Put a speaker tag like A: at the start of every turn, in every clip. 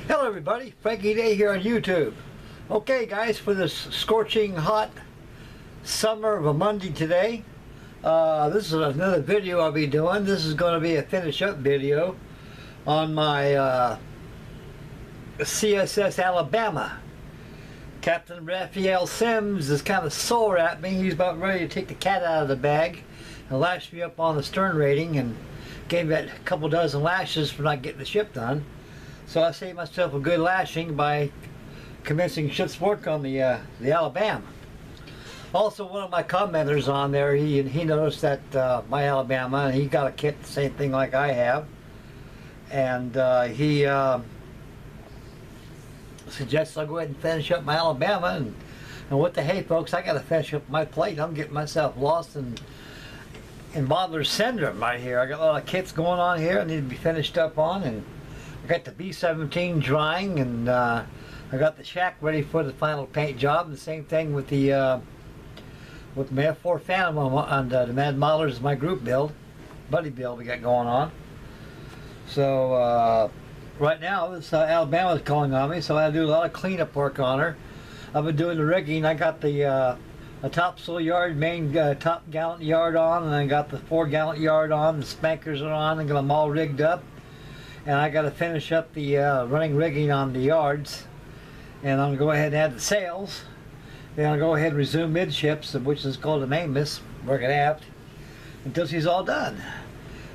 A: Hello everybody, Frankie Day here on YouTube. Okay guys, for this scorching hot summer of a Monday today, this is another video I'll be doing. This is going to be a finish up video on my CSS Alabama. Captain Revell Sims is kind of sore at me. He's about ready to take the cat out of the bag and lash me up on the stern rating and gave me a couple dozen lashes for not getting the ship done. So I saved myself a good lashing by commencing ship's work on the Alabama. Also, one of my commenters on there, he noticed that my Alabama, and he got a kit the same thing like I have, and he suggests I go ahead and finish up my Alabama. And what the hey, folks, I got to finish up my plate. I'm getting myself lost in modeler's syndrome right here. I got a lot of kits going on here I need to be finished up on, and I got the B-17 drying, and I got the shack ready for the final paint job. The same thing with the with my F4 Phantom on the Mad Modelers is my group build, buddy build we got going on. So right now this Alabama is calling on me, so I do a lot of cleanup work on her. I've been doing the rigging. I got the a topsail yard, main top gallant yard on, and I got the 4 gallant yard on. The spankers are on. I got them all rigged up. And I got to finish up the running rigging on the yards, and I'm going to go ahead and add the sails. Then I'll go ahead and resume midships, which is called the mainmast, working aft, until she's all done.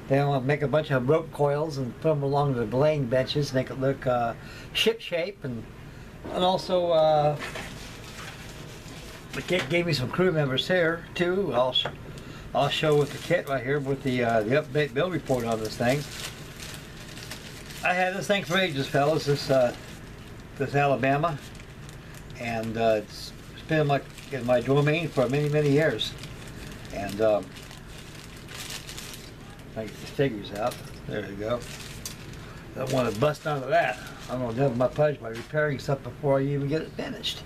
A: Then I'll make a bunch of rope coils and put them along the belaying benches, make it look ship shape, and also the kit gave me some crew members here too. I'll show with the kit right here with the update build report on this thing. I had this thing for ages, fellas, this Alabama, and it's been in my domain for many years. And if I get the figures out, there you go. I don't want to bust onto that. I'm going to double my pudge by repairing stuff before I even get it finished.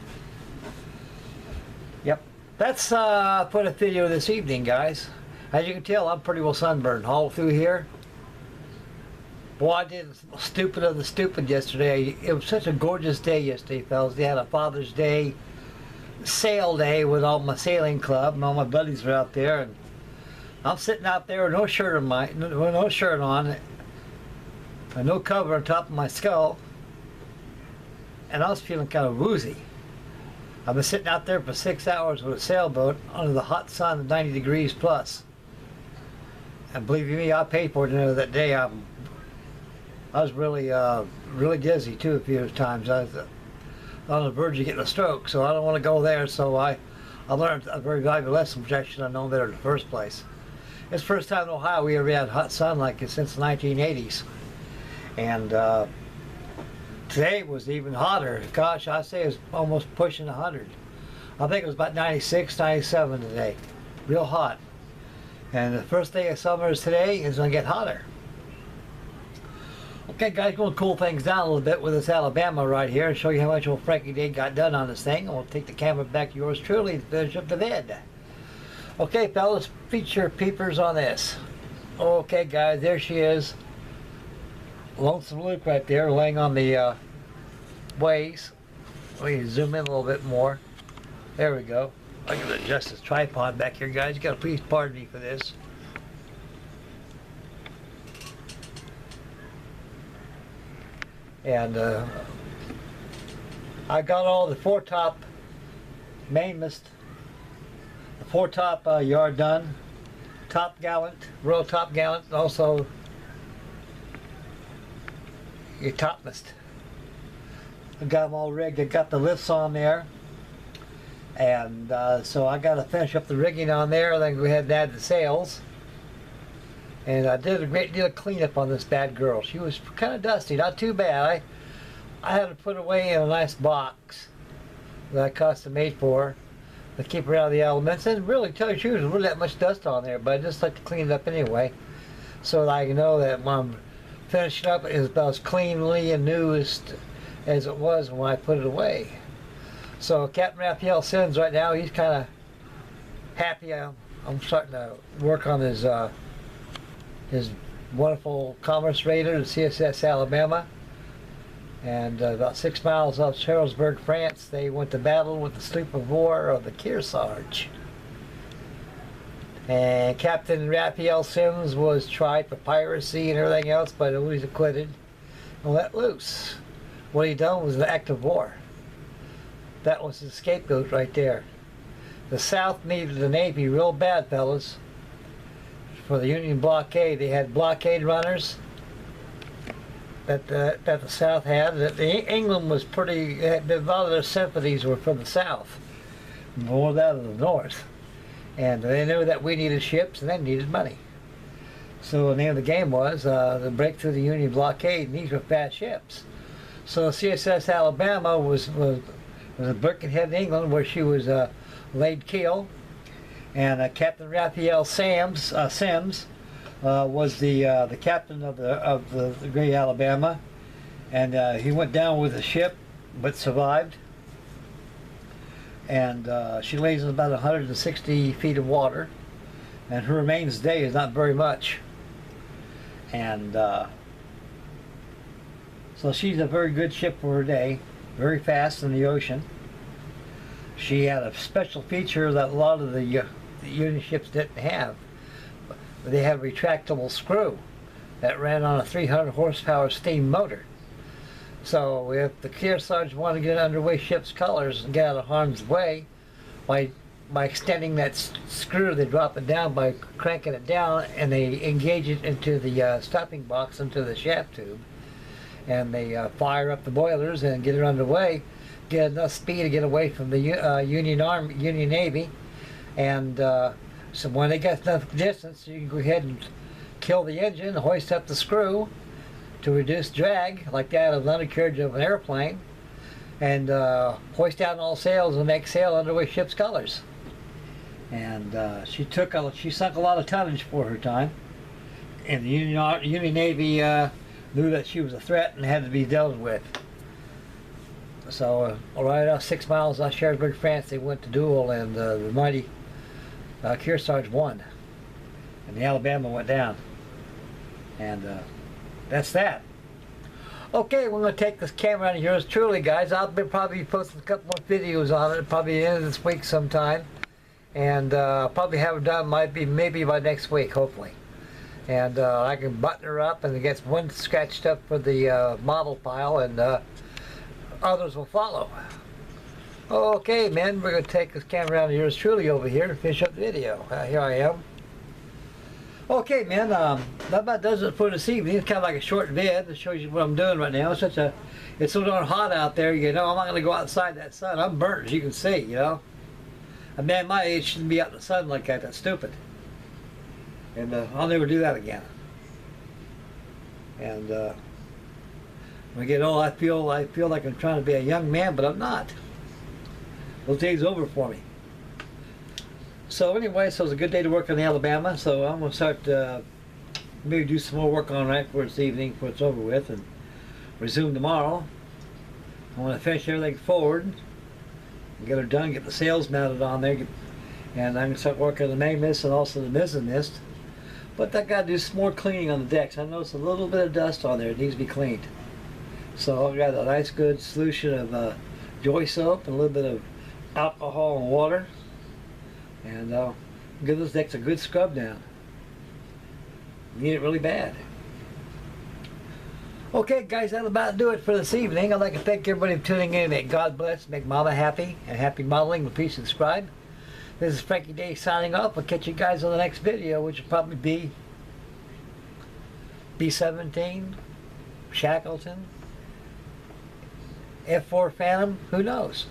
A: Yep, that's for the video this evening, guys. As you can tell, I'm pretty well sunburned all through here. Boy, I did stupid of the stupid yesterday. It was such a gorgeous day yesterday, fellas. They had a Father's Day sail day with all my sailing club, and all my buddies were out there. And I'm sitting out there with no shirt on, no shirt on, and no cover on top of my skull, and I was feeling kind of woozy. I've been sitting out there for 6 hours with a sailboat under the hot sun of 90 degrees plus. And believe you me, I paid for it that day. I was really dizzy too a few times. I was on the verge of getting a stroke, so I don't want to go there. So I learned a very valuable lesson, which I should have known better in the first place. It's the first time in Ohio we ever had hot sun like it since the 1980s. And today was even hotter. Gosh, I say it was almost pushing 100. I think it was about 96, 97 today. Real hot. And the first day of summer is today. It's going to get hotter. Okay guys, going to cool things down a little bit with this Alabama right here and show you how much old Frankie Day got done on this thing. I'll take the camera back to yours truly to finish up the vid. Okay fellas, feature peepers on this. Okay guys, there she is. Lonesome Luke right there laying on the ways. We can zoom in a little bit more. There we go. I can adjust this tripod back here, guys. You gotta please pardon me for this. And I got all the foretop mainmast, the foretop yard done, top gallant, royal top gallant, also your topmast. I got them all rigged. I got the lifts on there, and so I got to finish up the rigging on there. Then go ahead and add the sails. And I did a great deal of cleanup on this bad girl. She was kind of dusty, not too bad. I had to put away in a nice box that I custom made for her to keep her out of the elements. And really, tell you the truth, there's really that much dust on there, but I just like to clean it up anyway, so that I know that when I'm finishing up, it's about as cleanly and new as it was when I put it away. So Captain Revell Sims right now, he's kind of happy. I'm starting to work on his wonderful commerce raider, the CSS Alabama. And about 6 miles off Charlesbourg, France, they went to battle with the sloop of war of the Kearsarge. And Captain Raphael Sims was tried for piracy and everything else, but he was acquitted and let loose. What he done was an act of war. That was his scapegoat right there. The South needed the Navy real bad, fellas. For the Union blockade, they had blockade runners that the South had. England was pretty. A lot of their sympathies were from the South, more that of the North, and they knew that we needed ships and they needed money. So the name of the game was to break through the Union blockade, and these were fast ships. So CSS Alabama was at Birkenhead, England, where she was laid keel, and Captain Raphael Sims was the captain of the Great Alabama, and he went down with the ship, but survived. And she lays in about 160 feet of water, and her remains today is not very much. And so she's a very good ship for her day, very fast in the ocean. She had a special feature that a lot of the Union ships didn't have. They had a retractable screw that ran on a 300 horsepower steam motor. So if the Kearsarge wanted to get underway ship's colors and get out of harm's way, by extending that screw, they drop it down by cranking it down, and they engage it into the stopping box, into the shaft tube, and they fire up the boilers and get it underway, get enough speed to get away from the Union Navy, and so when they get enough distance, you can go ahead and kill the engine, hoist up the screw to reduce drag, like that of the undercarriage of an airplane, and hoist down all sails and make sail underway ship's colors. And she sunk a lot of tonnage for her time, and the Union Navy knew that she was a threat and had to be dealt with. So right off 6 miles off Cherbourg, France, they went to duel, and the mighty Kearsarge won, and the Alabama went down. And that's that. Okay, we're going to take this camera out of yours truly, guys. I'll probably posting a couple more videos on it, probably the end of this week sometime, and probably have it done maybe by next week, hopefully. And I can button her up and get one sketched up for the model file, and others will follow. Okay, men, we're going to take this camera out of yours truly over here and finish up the video. Here I am. Okay, man, that about does it for this evening. It's kind of like a short vid that shows you what I'm doing right now. It's so darn hot out there, you know. I'm not going to go outside that sun. I'm burnt, as you can see, you know. A man my age shouldn't be out in the sun like that. That's stupid. And I'll never do that again. And when I get old, I feel like I'm trying to be a young man, but I'm not. Those days are over for me. So anyway, so it was a good day to work on the Alabama. So I'm going to start maybe do some more work on it for this evening before it's over with, and resume tomorrow. I want to finish everything forward and get her done, get the sails mounted on there, and I'm going to start working on the main mist and also the mizzen mist. But I got to do some more cleaning on the decks. I noticed a little bit of dust on there. It needs to be cleaned. So I've got a nice good solution of Joy soap and a little bit of alcohol and water, and give those decks a good scrub down. Need it really bad. Okay, guys, that'll about do it for this evening. I'd like to thank everybody for tuning in. May God bless, make Mama happy, and happy modeling. With please subscribe. This is Frankie Day signing off. I'll catch you guys on the next video, which will probably be B-17, Shackleton, F-4 Phantom, who knows?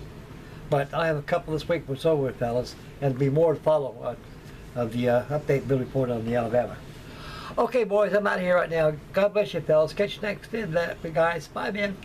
A: But I'll have a couple this week for it's over with, fellas, and there'll be more to follow of the update build report on the Alabama. Okay, boys, I'm out of here right now. God bless you, fellas. Catch you next vid, guys. Bye, man.